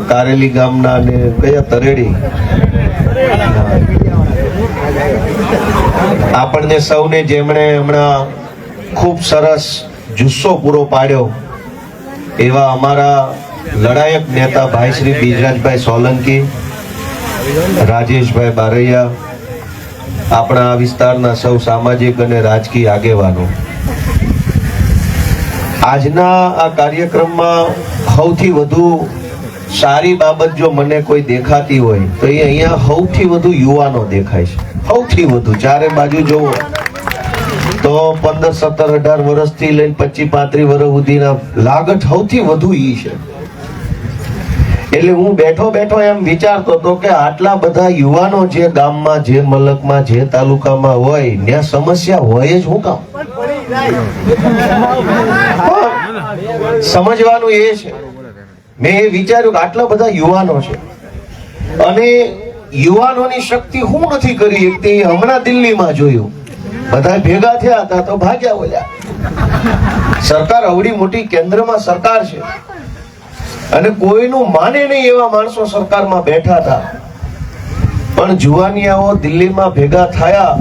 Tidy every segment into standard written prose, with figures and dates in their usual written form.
કારેલી ગામના ને કયા તરેડી આપણને સૌને જેમણે હમણાં ખૂબ સરસ જુસ્સો પૂરો પાડ્યો એવા અમારા લડાયક નેતા ભાઈ શ્રી બીજરાજભાઈ સોલંકી, રાજેશભાઈ બારૈયા, આપણા વિસ્તારના સૌ સામાજિક અને રાજકીય આગેવાનો, આજના આ કાર્યક્રમમાં સૌથી વધુ સારી બાબત જો મને કોઈ દેખાતી હોય તો એ અહીંયા સૌથી વધુ યુવાનો દેખાય છે. સૌથી વધુ ચારે બાજુ જોવો તો 15, 17, 18 વર્ષથી લઈને 25, 35 વર્ષ સુધીના લાગત સૌથી વધુ ઈ છે. એટલે હું બેઠો બેઠો એમ વિચારતો હતો કે આટલા બધા યુવાનો જે ગામમાં, જે મલકમાં, જે તાલુકામાં હોય ત્યાં સમસ્યા હોય જ હું કામ? સમજવાનું એ છે, મેં એ વિચાર્યું કે આટલા બધા યુવાનો છે અને યુવાનોની શક્તિ હું નથી કરી શકતી. હમણાં દિલ્હીમાં જોયું, બધા ભેગા થયા હતા તો ભાગ્યા ઓલ્યા. સરકાર અવડી મોટી કેન્દ્રમાં સરકાર છે અને કોઈનું માને નહીં એવા માણસો સરકારમાં બેઠા હતા, પણ જુવાનિયાઓ દિલ્હીમાં ભેગા થયા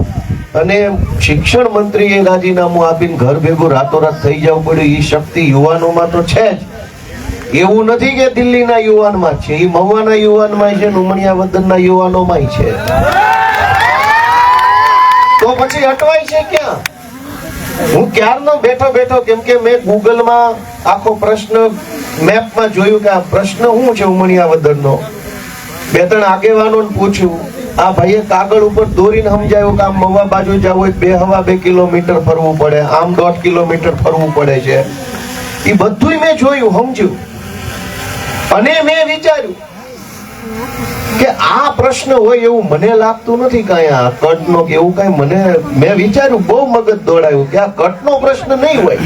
અને શિક્ષણ મંત્રીએ રાજીનામું આપીને ઘર ભેગું રાતોરાત થઈ જવું પડ્યું. એ શક્તિ યુવાનોમાં તો છે જ. એવું નથી કે દિલ્હીના યુવાનમાં છે, એ મહુવાના યુવાનમાં છે, ઉમણિયા વતનના યુવાનોમાં છે. તો પછી અટવાય છે ક્યાં? હું ક્યારનો બેઠો બેઠો, કેમ કે મેં ગૂગલમાં આખો પ્રશ્ન મેપમાં જોયું કે આ પ્રશ્ન શું છે ઉમણિયા વતનનો. 2-3 આગેવાનોને પૂછ્યું, આ ભાઈએ કાગળ ઉપર દોરીને સમજાયું કે આમ મહુવા બાજુ જવું હોય 2.5 કિલોમીટર ફરવું પડે, આમ 1.5 કિલોમીટર ફરવું પડે છે. એ બધું મેં જોયું, સમજ્યું અને મેં વિચાર્યું કે આ પ્રશ્ન હોય એવું મને લાગતું નથી. કઈ આ કટનો કે એવું કઈ મેં વિચાર્યું, બહુ મગજ દોડાયું કે આ કટનો પ્રશ્ન નહીં હોય.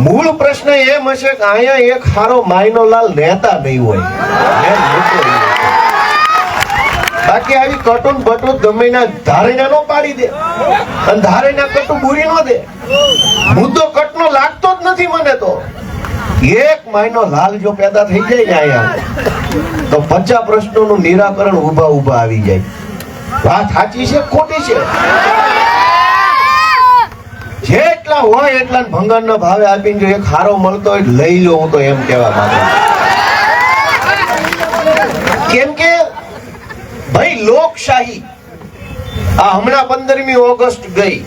મૂળ પ્રશ્ન એમ હશે કે અહીંયા એક સારો માયનોલાલ નેતા નહીં હોય. બાકી આવી કટુન બટુન ગમે ના ધારેના નો પાડી દે અને ધારેના કટુ બુરી નો દે. મુદ્દો કટનો લાગતો જ નથી મને. તો એક મહિનો લાલ જો પેદા થઈ જાય ને અહીંયા તો 50 પ્રશ્નોનું નિરાકરણ ઉભા ઉભા આવી જાય. વાત સાચી છે ખોટી છે? જેટલા હોય એટલા ભંગારના ભાવે આપીને જો એક હારો મળતો હોય લઈ લો, હું તો એમ કહેવા માંગુ. કેમ કે ભાઈ લોકશાહી આ હમણાં 15મી ઓગસ્ટ ગઈ,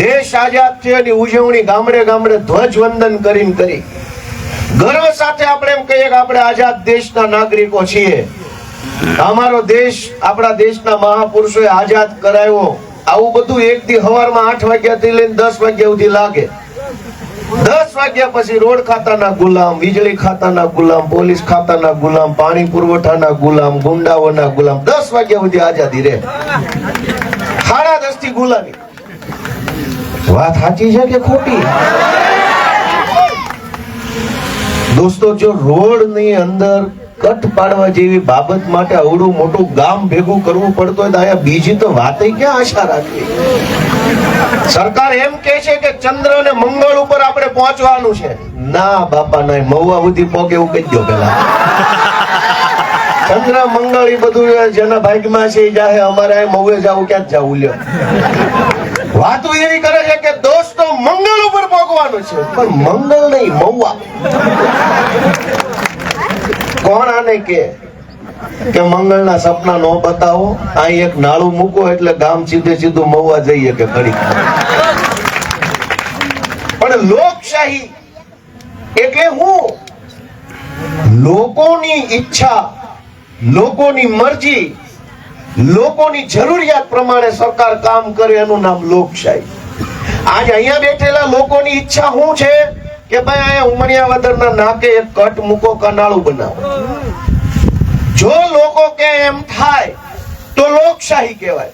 દેશ આઝાદ થયાની ઉજવણી ગામડે ગામડે ધ્વજવંદન કરીને કરી. ગર્વ સાથે આપણે એમ કહીએ કે આપણે આઝાદ દેશના નાગરિકો છીએ. અમારો દેશ આપણા દેશના મહાપુરુષોએ આઝાદ કરાવ્યો. આવું બધું એક દી સવારમાં 8 વાગ્યાથી લઈને 10 વાગ્યા સુધી લાગે. 10 વાગ્યા પછી રોડ ખાતાના ગુલામ, વીજળી ખાતાના ગુલામ, પોલીસ ખાતાના ગુલામ, પાણી પુરવઠાના ગુલામ, ગુંડાઓના ગુલામ. 10 વાગ્યા સુધી આઝાદી રહે. 10:30 થી ગુલામી. વાત સાચી છે કે ખોટી? દોસ્તો, જો રોડ ની અંદર કટ પાડવા જેવી બાબત માટે આવડું મોટું ગામ ભેગું કરવું પડતું હોય તો અહીંયા બીજી તો વાતે ક્યાં આશા રાખવી? સરકાર એમ કે છે કે ચંદ્ર અને મંગળ ઉપર આપણે પહોંચવાનું છે. ના બાપા ના, મહુવા સુધી પહોંચે એવું કહી દો પેલા. ચંદ્ર મંગળ એ બધું જેના ભાગ્યમાં છે એ જાહે. અમારે મહુવે જવું ક્યાં જવું? લ્યો, વાતો એવી કરે છે કે દોસ્તો મંગળ ઉપર પહોંચવાનું છે, પણ મંગળ નહીં, મહુવા. કોણ આને કે મંગળના સપના નો બતાવો, અહીં એક નાળું મૂકો એટલે ગામ સીધે સીધું મહુવા જઈએ કે ઘડી. પણ લોકશાહી એટલે હું? લોકોની ઈચ્છા, લોકોની મરજી, લોકોની જરૂરિયાત પ્રમાણે સરકાર કામ કરે એનું નામ લોકશાહી. આજ અહીંયા બેઠેલા લોકોની ઈચ્છા શું છે કે ભાઈ અહીંયા ઉમણિયા વદરના નાકે એક કટ મૂકો, કનાળું બનાવો. જો લોકો કે એમ થાય તો લોકશાહી કહેવાય.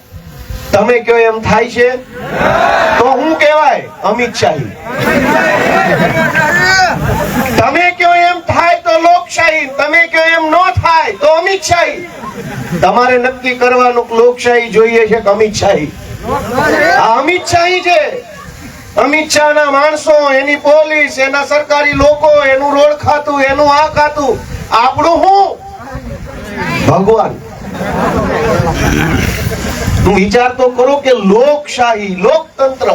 તમે કયો એમ થાય છે તો હું કહેવાય અમિત શાહી. તમે કયો એમ થાય તો લોકશાહી, તમે કયો એમ ન થાય તો અમિત શાહી. તમારે નક્કી કરવાનું લોકશાહી જોઈએ છે કે અમિત શાહી? આ અમિત શાહી છે. અમિત શાહ ના માણસો, એની પોલીસ, એના સરકારી લોકો, એનું રોડ ખાતું, એનું આ ખાતું, આપણું હું ભગવાન. તું વિચાર તો કરો કે લોકશાહી, લોકતંત્ર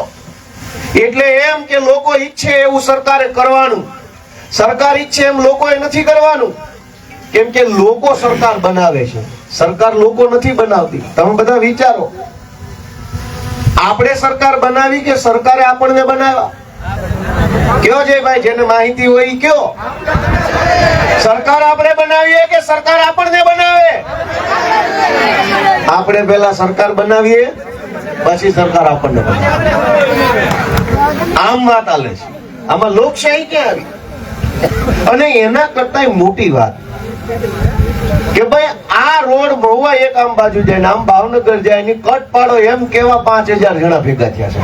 એટલે એમ કે લોકો ઈચ્છે એવું સરકારે કરવાનું, સરકાર ઈચ્છે એમ લોકોએ નથી કરવાનું. કેમ કે લોકો સરકાર બનાવે છે, સરકાર લોકો નથી બનાવતી. તમે બધા વિચારો, આપણે સરકાર બનાવી કે સરકારે આપણને બનાવ્યા? કયો છે ભાઈ, જેને માહિતી હોય એ કયો. સરકાર આપણે બનાવીએ કે સરકાર આપણને બનાવે? આપણે પહેલા સરકાર બનાવીએ, પછી સરકાર આપણને બનાવે. આમ વાત ચાલે છે. આમાં લોકશાહી ક્યાં આવી? અને એના કરતા મોટી વાત કે ભાઈ આ રોડ મહુવા એક આમ બાજુ જાય ને આમ ભાવનગર જાય, એની કટ પાડો એમ કેવા 5000 જણા ભેગા થયા છે.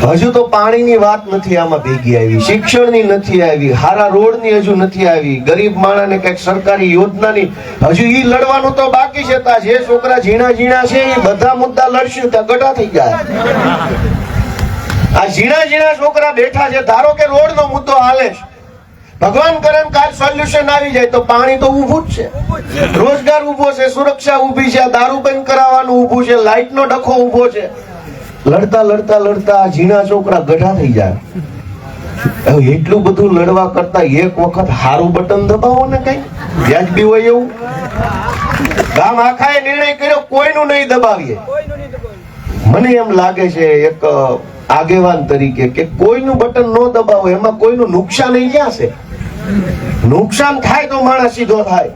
હજુ તો પાણીની વાત નથી આમાં ભેગી આવી, શિક્ષણની નથી આવી, હારા રોડની હજુ નથી આવી, ગરીબ માણસને કઈક સરકારી યોજનાની હજુ ઈ લડવાનું તો બાકી છે. તા જે છોકરા ઝીણા ઝીણા છે એ બધા મુદ્દા લડશું ત્યાં ગઢા થઈ જાય. આ ઝીણા ઝીણા છોકરા બેઠા છે, ધારો કે રોડનો મુદ્દો હાલે છે, ભગવાન કરે કાલ સોલ્યુશન આવી જાય તો પાણી તો ઊભું જ છે, રોજગાર ઊભો છે, સુરક્ષા ઊભી છે, દારૂ બંધ કરાવવાનું ઊભું છે, લાઈટનો ડખો ઊભો છે. લડતા લડતા લડતા ઝીણા છોકરા ગઢા થઈ જાય. એટલું બધું લડવા કરતા એક વખત હારું બટન દબાવો ને, કઈ વ્યાજબી હોય એવું. ગામ આખાએ નિર્ણય કર્યો કોઈનું નહીં દબાવીએ. મને એમ લાગે છે એક આગેવાન તરીકે કે કોઈનું બટન ન દબાવો, એમાં કોઈનું નુકસાન ક્યાં છે? નુકસાન થાય તો માણસ સીધો થાય.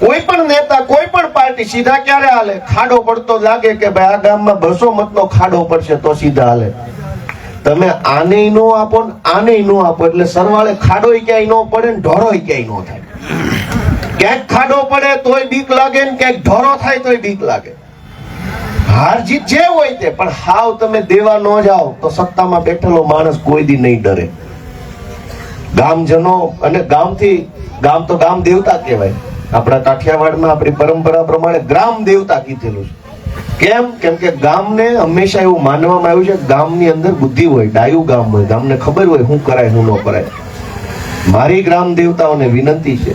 કોઈ પણ નેતા, કોઈ પણ પાર્ટી સીધા ક્યારે હાલે? ખાડો પડતો લાગે કે ભાઈ આ ગામમાં 200 મતનો ખાડો પડશે તો સીધા હાલે. તમે આને નો આપો ને આને નો આપો એટલે સરવાળે ખાડો ક્યાંય નો પડે ને ઢોરો ક્યાંય નો થાય. ક્યાંક ખાડો પડે તોય બીક લાગે ને ક્યાંક ઢોરો થાય તોય બીક લાગે. હાર જીત જે હોય તે, પણ હાવ તમે દેવા ન જાઓ તો સત્તામાં બેઠેલો માણસ કોઈ દી નહીં ડરે. ગામજનો અને ગામ તો ગામ દેવતા કહેવાય. આપણા કાઠિયાવાડમાં આપણી પરંપરા પ્રમાણે ગ્રામ દેવતા કીધેલું છે. કેમ કે ગામને હંમેશા એવું માનવામાં આવ્યું છે ગામની અંદર બુદ્ધિ હોય, ડાયું ગામ હોય, ગામને ખબર હોય શું કરાય શું ન કરાય. મારી ગ્રામ દેવતાઓને વિનંતી છે,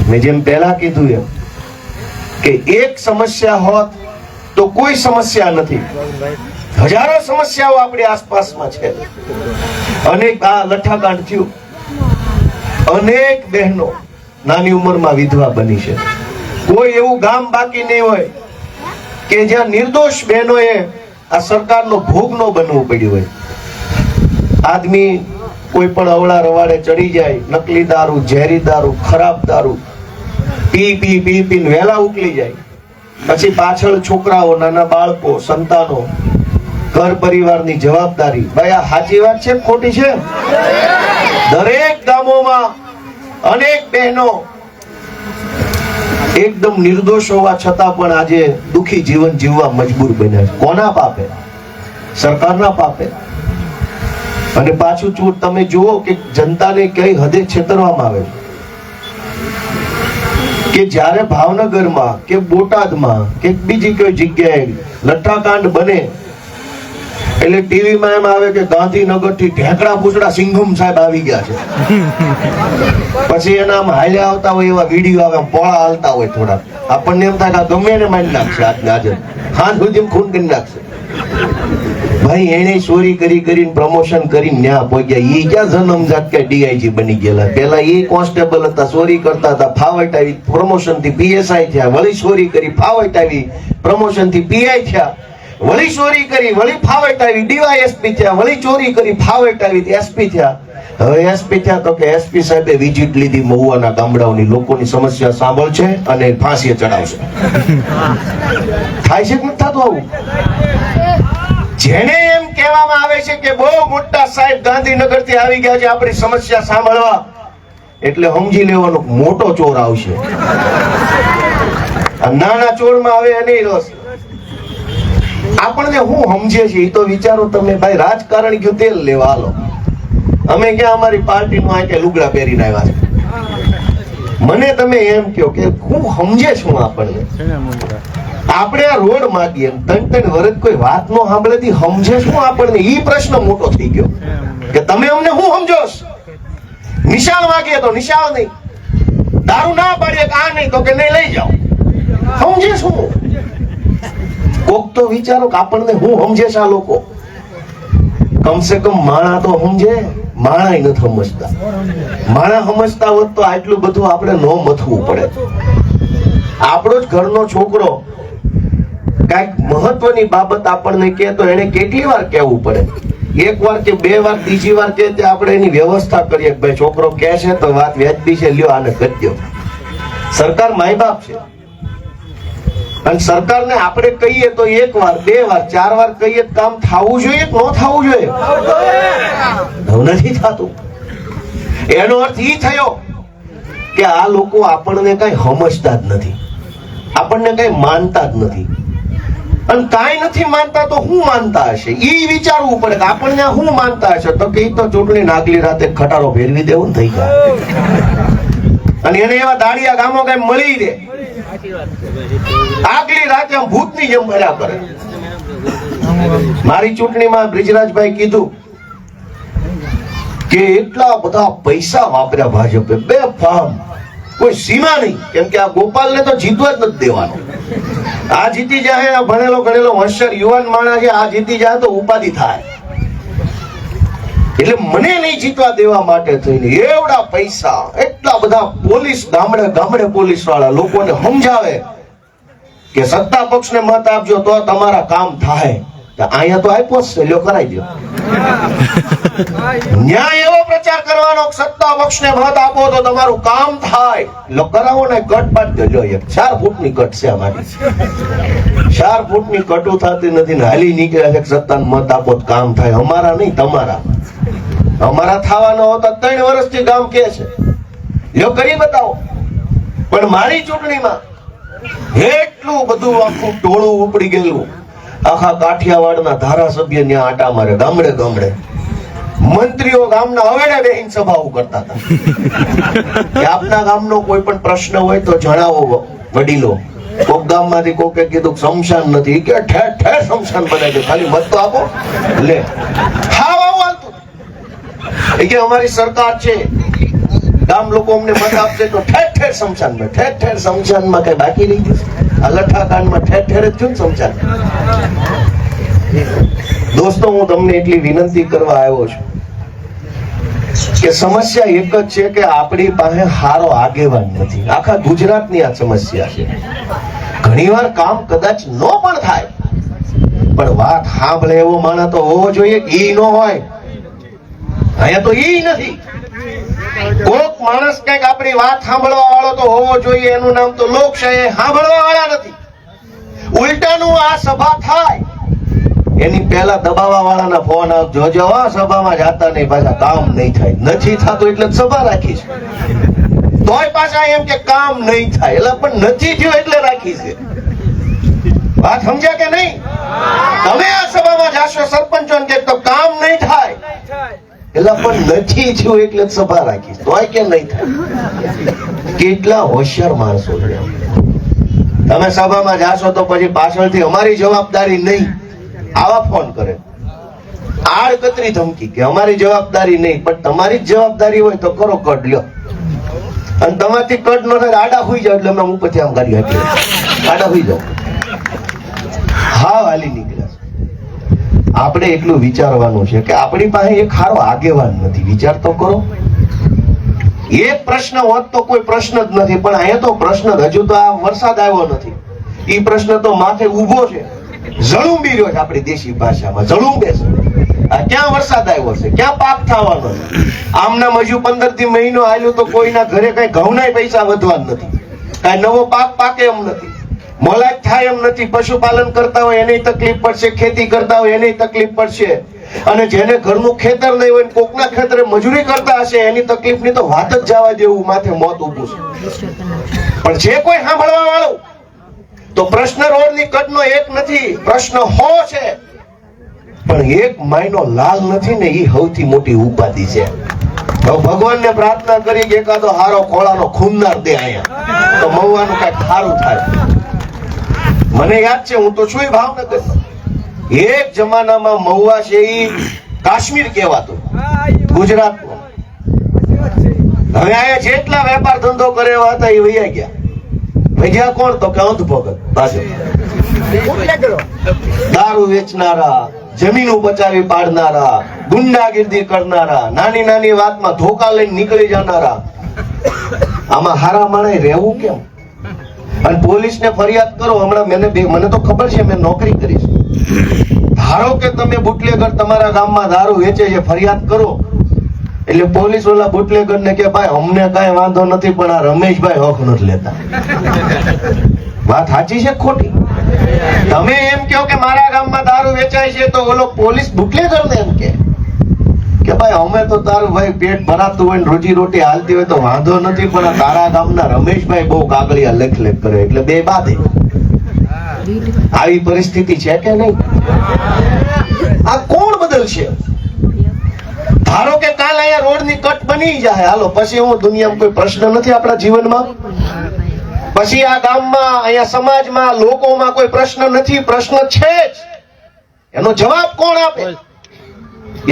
મેં જેમ પહેલા કીધું એમ, કે એક સમસ્યા હોત તો કોઈ સમસ્યા નથી, હજારો સમસ્યાઓ આપણી આસપાસમાં છે. અનેક આ લઠ્ઠાકાંડ થયું, અનેક બહેનો નાની ઉંમરમાં વિધવા બની છે. કોઈ એવું ગામ બાકી નહીં હોય કે જ્યાં નિર્દોષ બહેનોએ આ સરકારનો ભોગ ન બનવું પડ્યું હોય. આદમી કોઈ પણ અવળા રવાડે ચડી જાય, નકલી દારૂ, ઝેરી દારૂ, ખરાબ દારૂ પીને વહેલા ઉકલી જાય. પછી પાછળ છોકરાઓ, નાના બાળકો, સંતાનો, ઘર પરિવારની જવાબદારી. ભાઈ આ સાચી વાત છે ખોટી છે? દરેક ગામોમાં અનેક બહેનો એકદમ નિર્દોષ હોવા છતાં પણ આજે દુખી જીવન જીવવા મજબૂર બન્યા છે. કોના પાપે? સરકારના પાપે. અને પાછું ચૂર તમે જુઓ કે જનતાને કઈ હદે છેતરવામાં આવે કે જ્યારે ભાવનગરમાં કે બોટાદમાં કે બીજી કોઈ જગ્યાએ લઠ્ઠાકાંડ બને એટલે ટીવીમાં એમ આવે કે ગાંધીનગર થી ઢેકડા પૂછડા સિંઘમ સાહેબ આવી ગયા છે. પછી એના આમ હાલ્યા આવતા હોય એવા વિડીયો આવે, પોળા હાલતા હોય થોડા. આપણને એમ થાય કે ગમે એને મારી નાખશે આજે હાથ સુધી ખૂન કરી નાખશે. ભાઈ એને ચોરી કરીને પ્રમોશન કરીને ન્યા પહોંચ્યા. એ ક્યાં જન્મજાત કે ડીઆઈજી બની ગયેલા? પેલા એ કોન્સ્ટેબલ હતા, ચોરી કરતા હતા, ફાવટ આવી, પ્રમોશન થી પીએસઆઈ થયા. વળી ચોરી કરી, ફાવટ આવી, પ્રમોશન થી પીઆઈ થયા. વળી ચોરી કરી, વળી ફાવટ આવી, ડીવાયએસપી થયા. વળી ચોરી કરી, ફાવટ આવી, એસપી થયા. હવે એસપી થયા તો કે એસપી સાહેબે વિઝિટ લીધી મહુવાના ગામડાઓની, લોકોની સમસ્યા સાંભળશે અને ફાંસીએ ચડાવશે. થાય છે કે નથી થતું આવું? જેને એમ કહેવામાં આવે છે કે બહુ મોટા સાહેબ ગાંધીનગર થી આવી ગયા છે આપણી સમસ્યા સાંભળવા, એટલે સમજી લેવાનો મોટો ચોર આવશે. નાના ચોરમાં હવે એને રસ. આપણને હું સમજે છે એ તો વિચારો તમે. ભાઈ રાજકારણ ગયું તેલ લેવા હાલો, અમે ક્યાં અમારી પાર્ટી નું આ કે લુગડા પહેરીને આવ્યા છે. મને તમે એમ કહો કે હું સમજે છું આપણને આપણે આ રોડ માંગીએ 3-3 વર્ષ કોઈ વાત નો સાંભળેથી સમજે શું આપણને? ઈ પ્રશ્ન મોટો થઈ ગયો કે તમે અમને શું સમજો? નિશાળ માંગીએ તો નિશાળ નહીં, દારૂ ના પાડીએ કે આ નહીં તો કે નહીં લઈ જાઓ. સમજે શું? કોક તો વિચારો કે આપણને શું સમજે છે આ લોકો? કમસે કમ માણા તો સમજે. માણા નથી સમજતા. માણા સમજતા હોત તો આટલું બધું આપણે ન મથવું પડે. આપણો જ ઘરનો છોકરો કઈક મહત્વની બાબત આપણને કહે તો એને કેટલી વાર કહેવું પડે? એક વાર કે બે વાર, ત્રીજી વાર કે આપણે એની વ્યવસ્થા કરીએ કે ભાઈ છોકરો કહે છે તો વાત વ્યાજબી છે, લ્યો આને કરી દો. સરકાર માય બાપ છે અને સરકારને આપણે કહીએ તો એક વાર, બે વાર, 4 વાર કહીએ કામ થવું જોઈએ કે ન થવું જોઈએ? નથી થતું. એનો અર્થ ઈ થયો કે આ લોકો આપણને કઈ સમજતા જ નથી, આપણને કઈ માનતા જ નથી. અને કાંઈ નથી માનતા તો શું માનતા હશે? ઈ વિચારવું પડે કે આપણને શું માનતા હશે. તો કે ઈ તો ચૂંટણી આગલી રાતે ખટારો ફેરવી દેવું થઈ જાય અને એને એવા દાડિયા ગામો કઈ મળી દે, આગલી રાતે ભૂતની જેમ ભર્યા કરે. મારી ચૂંટણીમાં બ્રિજરાજભાઈ કીધું કે એટલા બધા પૈસા વાપર્યા ભાજપે, બેફામ, કોઈ સીમા નહીં. કેમ કે આ ગોપાલને તો જીતવા જ નથી દેવાનો. આ જીતી જાય, આ ભણેલો ગણેલો હોશિયાર યુવાન માણસ છે, આ જીતી જાય તો ઉપાધિ થાય. એટલે મને નહીં જીતવા દેવા માટે થઈને એવડા પૈસા, એટલા બધા પોલીસ, ગામડે ગામડે પોલીસ વાળા લોકોને સમજાવે કે સત્તા પક્ષને મત આપજો તો તમારા કામ થાય. અહીંયા તો આપ્યો જ છે, લ્યો કરાઈ દો. ન્યાય એવો પ્રચાર કરવાનો સત્તા પક્ષને મત આપો તો તમારું કામ થાય, લો કરાવો ને કટ પાડી દો. લ્યો 4 ફૂટની કટ છે અમારી, 4 ફૂટની કટું થતી નથી ને હાલી નીકળ્યા છે સત્તાને મત આપો તો કામ થાય. અમારા નહીં, તમારા. અમારા થવાનો હોતા 3 વર્ષથી ગામ કે છે, લ્યો કરી બતાવો. પણ મારી ચૂંટણીમાં એટલું બધું આખું ટોળું ઉપડી ગયેલું. આખા કાઠિયાવાડના ધારાસભ્ય ત્યાં આટા મારે, ગામડે ગામડે. મંત્રીઓ ગામના હવેડે બેહીને સભાઓ કરતા હતા કે આપના ગામનો કોઈ પણ પ્રશ્ન હોય તો જણાવો વડીલો. કોક ગામમાંથી કોકે કીધું શમશાન નથી, કે ઠેર ઠેર શમશાન બનાવી દો, ખાલી મત તો આપો. લે હાવ આવું હાલતું કે અમારી સરકાર છે, ગામ લોકો અમને મત આપશે તો ઠેર ઠેર શમશાનમાં, ઠેર ઠેર શમશાનમાં કઈ બાકી રહી ગયું? આ લઠ્ઠાકાંડમાં ઠેર ઠેર જ થયું શમશાન. દોસ્તો, હું તમને એટલી વિનંતી કરવા આવ્યો છું કે સમસ્યા એક જ છે કે આપણી પાસે સારો આગેવાન નથી. આખા ગુજરાતની આ સમસ્યા છે. ઘણીવાર કામ કદાચ ન પણ થાય, પણ વાત સાંભળે એવો માણસ તો હોવો જોઈએ. ઈ ન હોય, અહીંયા તો ઈ નથી. કોક માણસ કઈક આપણી વાત સાંભળવા વાળો તો હોવો જોઈએ. એનું નામ તો લોકશાહી. સાંભળવા વાળા નથી. ઉલટાનું આ સભા થાય એની પહેલા દબાવવા વાળાના ફોન આવજો, જો સભામાં જાતા નહીં, પાછા કામ નહીં થાય. નથી થતું એટલે સભા રાખી છે, તોય પાછા એમ કે કામ નહીં થાય. એટલે પણ નથી થયું એટલે રાખી છે. વાત સમજ્યા કે નહીં? તમે આ સભામાં જાશો સરપંચોને કે તો કામ નહીં થાય, એટલે પણ નથી થયું એટલે સભા રાખી, તોય કેમ નહીં થાય? કેટલા હોશિયાર માણસો છે. તમે સભામાં જાશો તો પછી પાછળથી અમારી જવાબદારી નહીં આવા ફોન કરે, આડકતરી ધમકી કે અમારી જવાબદારી નહીં. પણ તમારી જ જવાબદારી હોય તો કરો, કટ લ્યો. અને તમારથી કટ ન થાય આડા હોઈ જાવ એટલે અમે ઉપરથી આમ ગાડી આપીએ, આડા હોઈ જાવ. હા, હાલી નીકળ્યા. આપણે એટલું વિચારવાનું છે કે આપણી પાસે એક સારો આગેવાન નથી. વિચાર તો કરો. એક પ્રશ્ન હોત તો કોઈ પ્રશ્ન જ નથી, પણ અહીંયા તો પ્રશ્ન હજુ તો આ વરસાદ આવ્યો નથી, એ પ્રશ્ન તો માથે ઉભો છે, ઝળુંબી રહ્યો છે. આપણી દેશી ભાષામાં ઝળુંબે છે. ક્યાં વરસાદ આવ્યો છે, ક્યાં પાક થવાનો છે? આમનામ હજુ 15 થી મહિનો આવ્યો તો કોઈના ઘરે કઈ ઘઉંના પૈસા વધવા નથી, કઈ નવો પાક પાકે એમ નથી, મોલાજ થાય એમ નથી. પશુપાલન કરતા હોય એને તકલીફ પડશે, ખેતી કરતા હોય એને તકલીફ પડશે, અને જેને ઘરનું ખેતર નહીં હોય કોકના ખેતરે મજૂરી કરતા હશે એની તકલીફની તો વાત જ જવા દેવું, માથે મોત ઊભું છે. પણ જે કોઈ સાંભળવા વાળું તો પ્રશ્ન રોડની કટનો એક નથી, પ્રશ્ન 100 છે, પણ એક માયનો લાલ નથી ને, એ સૌથી મોટી ઉપાધિ છે. ભગવાનને પ્રાર્થના કરી કે એકાદો હારો ખોળાનો ખૂનનાર દે અહીંયા, તો મવવાનું કઈક સારું થાય. મને યાદ છે, હું તો છું ભાવનગર. એક જમાનામાં મહુવા છે ઈ કાશ્મીર કહેવાતું ગુજરાતનું. હવે અહીંયા જેટલા વેપાર ધંધો કરે એવા હતા એ વૈયા ગયા. વૈયા કોણ? તો કે અંધ ભગત પાછો. દારૂ વેચનારા, જમીનો બચાવી પાડનારા, ગુંડાગીર્દી કરનારા, નાની નાની વાતમાં ધોકા લઈને નીકળી જનારા. આમાં હારા માણે રહેવું કેમ? અને પોલીસને ફરિયાદ કરો. હમણાં મને તો ખબર છે, મેં નોકરી કરી છે. ધારો કે તમે બુટલેગર તમારા ગામમાં દારૂ વેચે છે, ફરિયાદ કરો એટલે પોલીસ ઓલા બુટલેગર ને કે ભાઈ અમને કઈ વાંધો નથી, પણ આ રમેશભાઈ હક નથી લેતા. વાત સાચી છે ખોટી? તમે એમ કહો કે મારા ગામમાં દારૂ વેચાય છે, તો ઓલો પોલીસ બુટલેગર ને એમ કે ભાઈ અમે તો તારું ભાઈ પેટ ભરાતું હોય ને રોજી રોટી હાલતી હોય તો વાંધો નથી, પણ આ તારા ગામના રમેશભાઈ બહુ કાગળિયા લેખ કરે એટલે બે બાધે. આવી પરિસ્થિતિ છે કે નહીં? આ કોણ બદલશે? ધારો કે કાલ અહીંયા રોડની કટ બની જાય, હાલો પછી હું દુનિયામાં કોઈ પ્રશ્ન નથી આપણા જીવનમાં? પછી આ ગામમાં, અહીંયા સમાજમાં, લોકોમાં કોઈ પ્રશ્ન નથી? પ્રશ્ન છે જ. એનો જવાબ કોણ આપે?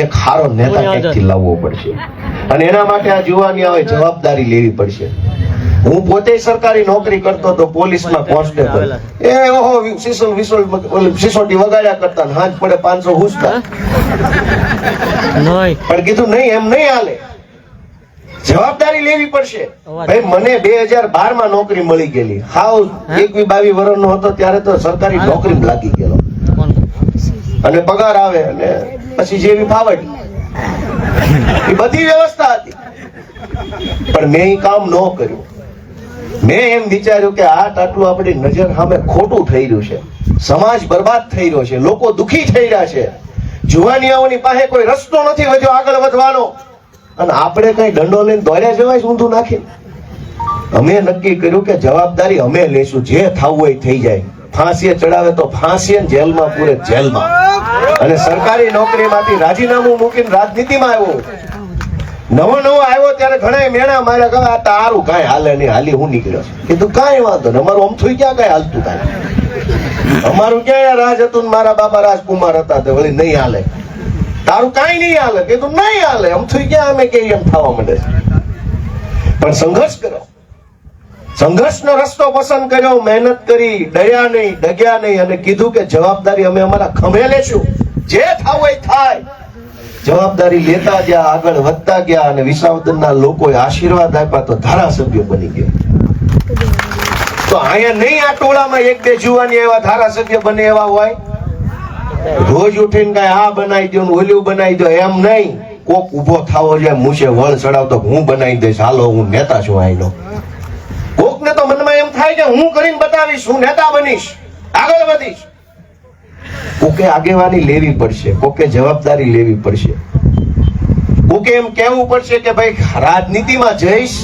એક ખારો નેતા ક્યાંકથી લાવવો પડશે, અને એના માટે આ જુવાનિયાઓએ જવાબદારી લેવી પડશે. હું પોતે સરકારી નોકરી કરતો તો પોલીસમાં કોન્સ્ટેબલ. એ ઓહો સિસોટી વગાડ્યા કરતા, હાથ પડે 500 હુસતા. પણ કીધું નહીં, એમ નહીં હાલે. જવાબદારી લેવી પડશે. ભાઈ મને 2012 માં નોકરી મળી ગયેલી. હાવ 21-22 વર્ષનો હતો ત્યારે તો સરકારી નોકરી લાગી ગયેલો, અને પગાર આવે અને પછી જેવી ફાવડી એ બધી વ્યવસ્થા હતી. પણ મેં એ કામ ન કર્યું. મેં એમ વિચાર્યું કે આટલું આપણી નજર સામે ખોટું થઈ રહ્યું છે, સમાજ બરબાદ થઈ રહ્યો છે, લોકો દુખી થઈ રહ્યા છે, જુવાનિયાઓની પાસે કોઈ રસ્તો નથી વધ્યો આગળ વધવાનો, અને આપણે કઈ દંડો લઈને દોડ્યા જવાય ઊંધું નાખીને. અમે નક્કી કર્યું કે જવાબદારી અમે લઈશું, જે થવું હોય થઈ જાય. ફાંસીએ ચડાવે તો ફાંસી, જેલમાં પૂરે જેલમાં. અને સરકારી નોકરીમાંથી રાજીનામું મૂકીને રાજનીતિમાં આવ્યો. નવો આવ્યો ત્યારે ઘણા મેણા માર્યા કે આ તારું કાંઈ હાલે નહીં, હાલી હું નીકળ્યો છું. કીધું કાંઈ વાંધો નહીં, અમારું અમથું ક્યાં કાંઈ હાલતું કાંઈ, અમારું ક્યાં રાજ હતું, મારા બાપા રાજકુમાર હતા તે વળી નહીં હાલે, તારું કાંઈ નહીં હાલે. કીધું નહીં હાલે, અમથું ક્યાં અમે કે એમ થવા માંડે છે. પણ સંઘર્ષ કરો, સંઘર્ષનો રસ્તો પસંદ કર્યો, મહેનત કરી, ડર્યા નહીં, ડગ્યા નહીં, અને કીધું કે જવાબદારી અમે અમારા ખભે લેશું, જે થવું હોય થાય. જવાબદારી લેતા ગયા, આગળ વધતા ગયા, અને વિસાવદરના લોકોએ આશીર્વાદ આપ્યા તો ધારાસભ્ય બની ગયા. તો અહીંયા નહીં આ ટોળામાં એક બે જુવાની એવા ધારાસભ્ય બને એવા હોય? રોજ ઉઠીને કઈ આ બનાવી દો ને ઓલું બનાવી દો એમ નહીં. કોક ઉભો થાવો જોઈએ, મૂછે વળ ચડાવતો હું બનાવી દઈશ, હાલો હું નેતા છું આઈનો. કોક ને તો મનમાં એમ થાય કે હું કરીને બતાવીશ, હું નેતા બનીશ, આગળ વધીશ. કોકે આગેવાની લેવી પડશે, કોકે જવાબદારી લેવી પડશે, કોકે એમ કહેવું પડશે કે ભાઈ રાજનીતિમાં જઈશ,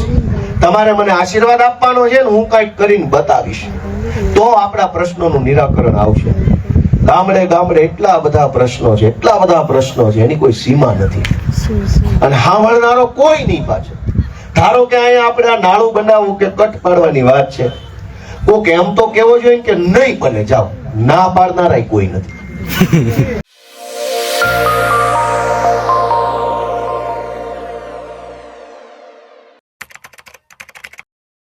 તમારે મને આશીર્વાદ આપવાનો છે ને હું કઈક કરીને બતાવીશ, તો આપણા પ્રશ્નોનું નિરાકરણ આવશે. ગામડે ગામડે એટલા બધા પ્રશ્નો છે, એટલા બધા પ્રશ્નો છે, એની કોઈ સીમા નથી, અને સાંભળનારો કોઈ નહીં પાછળ. ધારો કે અહીંયા આપણે આ નાળું બનાવવું કે કટ પાડવાની વાત છે, કોક એમ તો કેવો જોઈએ કે નહીં બને, જાઓ. ના પાડનારા કોઈ નથી.